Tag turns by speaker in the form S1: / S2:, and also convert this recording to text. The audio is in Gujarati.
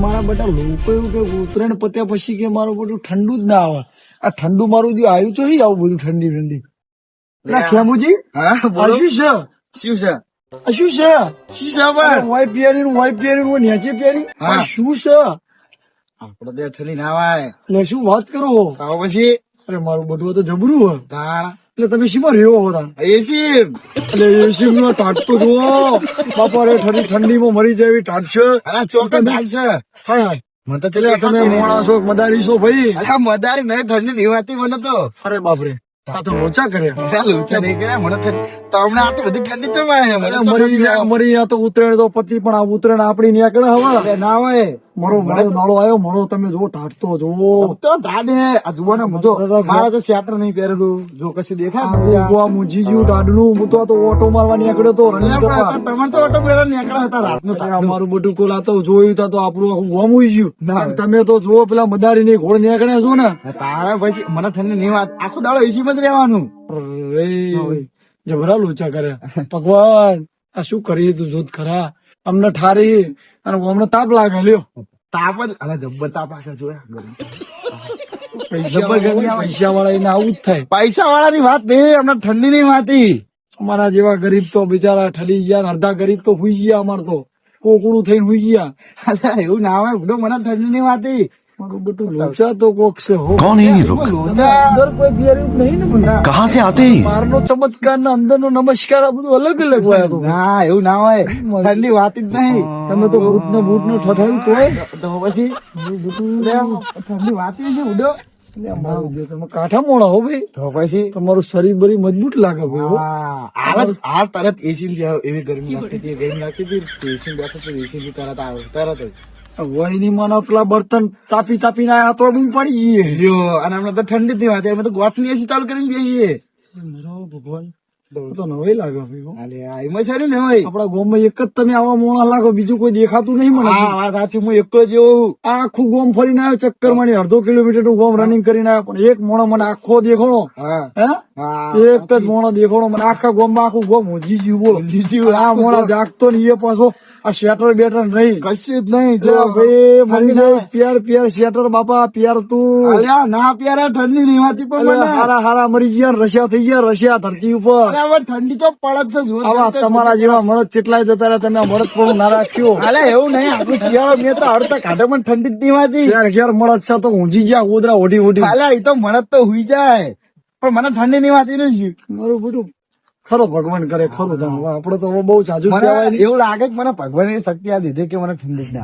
S1: મારા બેટા લોકો એવું કે ઉત્તરાયણ પત્યા પછી કે મારું બધું ઠંડુ જ ના આવે. આ ઠંડુ મારું જે આવ્યું તો નહીં આવું બધું ઠંડી ઠંડી. ના ખેમુજી
S2: હા
S1: આ
S2: બોલો
S1: શું છે?
S2: શું છે
S1: આ શું છે?
S2: શું છે પણ
S1: વાઈટ પહેરી નેચે પહેરી
S2: હા.
S1: આ શું છે?
S2: આપડે તો ઠંડી ના વાય
S1: એટલે શું વાત કરો?
S2: તો પછી
S1: અરે મારું બધું તો જબરું હોય.
S2: હા
S1: એટલે તમે શીમાં રહ્યો હો તા?
S2: એસી
S1: એટલે એસી નો ટાટ તો જુઓ બાપા રે ઠંડીમાં મરી જાય એવી ટાટ છે.
S2: અરે ચોક્કસ ચાલશે
S1: હાય હાય
S2: મને તો
S1: એટલે તમે મોણા છો મદારી છો ભાઈ.
S2: અરે મદારી નહીં ઠંડી નહીં વાતી મને તો
S1: અરે બાપરે આ તો લોચા કર્યા.
S2: અરે લુચા નહીં કર્યા મને તમને આટલી બધી ઠંડી તો મને તો
S1: મરી આ તો ઉતરેણ તો પતિ પણ આ ઉતરેણ આપડી નીકળે હવે.
S2: અરે ના હોય
S1: મારો નાળો આવ્યો મળો તમે જો ટાટતો જો
S2: તો ટાઢે આ જુઓ ને મજો મારા તો સ્વેટર નહીં પહેરેલું જો કશું દેખાય
S1: મૂજી ગયું ટાઢનું હું તો ઓટો મારવા નીકળ્યો તો રનિંગ કરવા.
S2: તમે તો ઓટો પહેરવા નીકળ્યા હતા રાતનું
S1: અમારું બધું કોલા તો જોયું તા તો આપણું આખું ગોમ ઉઈ ગયું.
S2: ના.
S1: અને તમે તો જો પેલા મદારી ની ઘોડ નીકળ્યા છો ને
S2: તારે પછી મને ઠંડી નહીં વાત આખો દાડો એસી માં જ રહેવાનું
S1: અરે જબરા લોચા કર્યા. ભગવાન આ શું કરીએ તું જોત ખરા અમને ઠારી અને અમને તાપ લાગે લ્યો.
S2: તાપ જ અરે જબ્બર તાપ આખા જોયા
S1: પૈસા વાળા એને આવું જ થાય.
S2: પૈસા વાળા ની વાત નહીં અમને ઠંડી નહીં વાતી
S1: અમારા જેવા ગરીબ તો બિચારા ઠરી ગયા ને અડધા ગરીબ તો હુઈ ગયા. અમાર તો કોકડું થઈને હુઈ ગયા.
S2: અરે એવું ના હોય ઉડો મને ઠંડી નહીં વાતી
S1: મારું બધું લોચા તો કોક છે હો.
S3: कौन है ये लोग
S1: અંદર કોઈ બેર્યું જ નહીં ને મને.
S3: कहाँ से आते हैं ये?
S1: બહારનો ચમત્કાર ને અંદર નો નમસ્કાર આ બધું અલગ અલગ હોય. તો
S2: ના એવું ના હોય ઠંડી વાતી જ નહીં
S1: તમે તો બૂટ નો ઠઠાયું તોય
S2: તો પછી ઠંડી વાતી છે ઉડો
S1: તમે કાંઠા મોડા હો ભાઈ.
S2: તો પછી
S1: તમારું શરીર બરી મજબૂત લાગે ભાઈ હો.
S2: હાલ તરત એસી એવી ગરમી લાગતી હતી ગરમી લાગતી હતી એસી બેઠો તો એસી થી તરત આવ્યો તરત જ
S1: વહીની માનો પેલા બર્તન તાપી તાપીને આયા તો બૂમ પડી ગઈ.
S2: લ્યો અને હમણાં તો ઠંડી થી વાત અમે તો ગોઠની એસી ચાલુ કરીને બેસીએ
S1: ભગવાન તો નવાઈ લાગે ભાઈ હો.
S2: અરે આ એમાં છે ને હોય
S1: આપડા ગામમાં એક જ તમે આવા મોણા લાગો બીજું કોઈ દેખાતું નહીં મને.
S2: હા વાત સાચી હું એકલો જેવું
S1: આ આખું ગોમ ફરીને આવ્યો ચક્કર મારી અડધો કિલોમીટર નું ગોમ રનિંગ કરીને આવ્યો પણ એક મોણો મને આખો દેખાણો.
S2: હા
S1: હે
S2: હા
S1: એક જ મોણો દેખાણો મને આખા ગોમ માં આખું ગોમ ઊંઘી ગયું બોલો. આ મોણો જાગતો ને એ પાછો આ શેટર બેટર નહીં
S2: કશું જ નહીં
S1: જો ભાઈ મરી જાય પિયર શેટર બાપા પિયર તું
S2: અલ્યા ના પ્યારે ઠંડી નહીં વાતી પણ મને
S1: હારા હારા મરી ગયા ને રશિયા થઈ ગયા રશિયા ધરતી ઉપર.
S2: અરે હવે ઠંડી તો પડત છે જોર
S1: આવા તમારા જેવા મળદ કેટલાય જતા રહ્યા તમે મળદ પણ ના રાખ્યો.
S2: અલે એવું નહીં આખું શિયાળો મેં તો હડતા કાઢે પણ ઠંડી જ નહીં વાતી
S1: ઘેર ઘેર મળદ છે તો ઊંઘી ગયા ગોદરા ઓઢી ઓઢી.
S2: અલ્યા એ તો મને તો હુઈ જાય પણ મને ઠંડી નહીં વાતી નથી
S1: મારું બધું ખરો ભગવાન કરે ખરું તમે આપડે તો હવે બહુ જાજુ કહેવાય
S2: મને એવું લાગે કે મને ભગવાન શક્તિ આ દીધી કે મને ઠંડી જ ના